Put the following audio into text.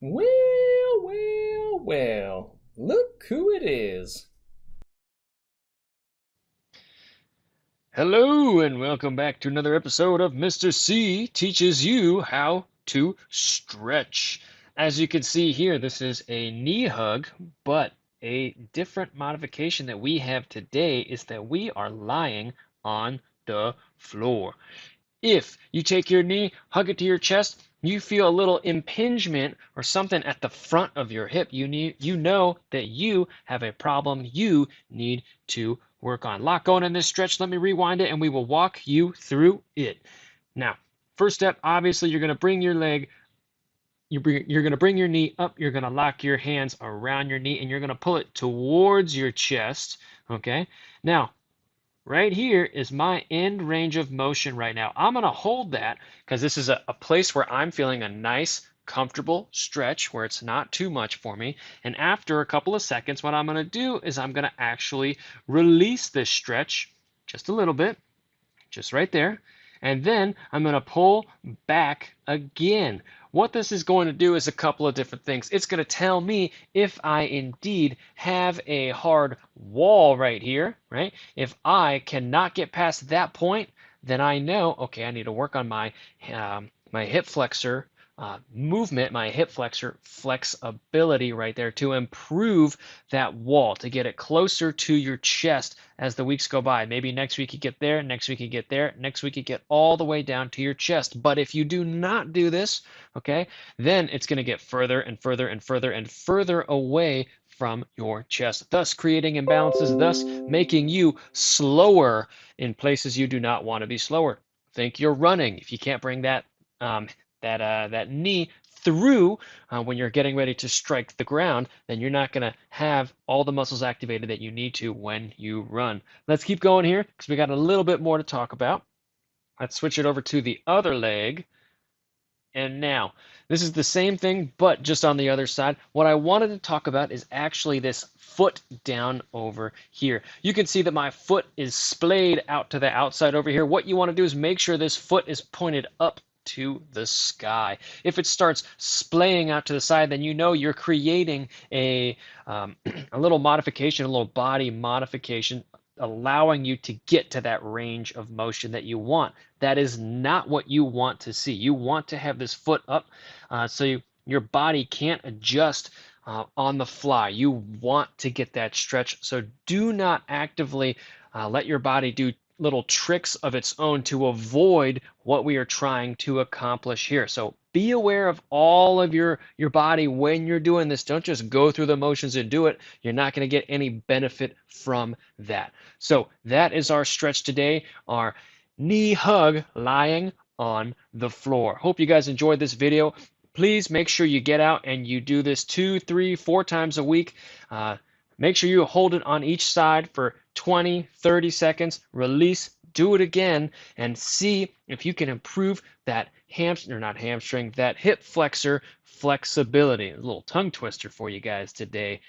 Well, well, well. Look who it is. Hello, and welcome back to another episode of Mr. C Teaches You How to Stretch. As you can see here, this is a knee hug, but a different modification that we have today is that we are lying on the floor. If you take your knee, hug it to your chest, you feel a little impingement or something at the front of your hip, you know that you have a problem you need to work on. Lot going in this stretch. Let me rewind it and we will walk you through it. Now, first step, obviously you're going to bring your leg you're going to bring your knee up, you're going to lock your hands around your knee and you're going to pull it towards your chest, okay? Now, right here is my end range of motion right now. I'm going to hold that because this is a place where I'm feeling a nice, comfortable stretch where it's not too much for me. And after a couple of seconds, what I'm going to do is I'm going to actually release this stretch just a little bit, just right there. And then I'm going to pull back again. What this is going to do is a couple of different things. It's going to tell me if I indeed have a hard wall right here, right? If I cannot get past that point, then I know, okay, I need to work on my hip flexor movement, my hip flexor flexibility right there to improve that wall, to get it closer to your chest as the weeks go by. Maybe next week you get there, next week you get there, next week you get all the way down to your chest. But if you do not do this, okay, then it's going to get further and further and further and further away from your chest, thus creating imbalances, thus making you slower in places you do not want to be slower. Think you're running. If you can't bring um, that knee through when you're getting ready to strike the ground, then you're not going to have all the muscles activated that you need to when you run. Let's keep going here because we got a little bit more to talk about. Let's switch it over to the other leg. And now, this is the same thing, but just on the other side. What I wanted to talk about is actually this foot down over here. You can see that my foot is splayed out to the outside over here. What you want to do is make sure this foot is pointed up to the sky. If it starts splaying out to the side, then you know you're creating a little modification, a little body modification, allowing you to get to that range of motion that you want. That is not what you want to see. You want to have this foot up your body can't adjust on the fly. You want to get that stretch. So do not actively let your body do little tricks of its own to avoid what we are trying to accomplish here. So be aware of all of your body when you're doing this. Don't just go through the motions and do it. You're not going to get any benefit from that. So that is our stretch today, our knee hug lying on the floor. Hope you guys enjoyed this video. Please make sure you get out and you do this 2, 3, 4 times a week. Make sure you hold it on each side for 20, 30 seconds, release, do it again, and see if you can improve that that hip flexor flexibility. A little tongue twister for you guys today.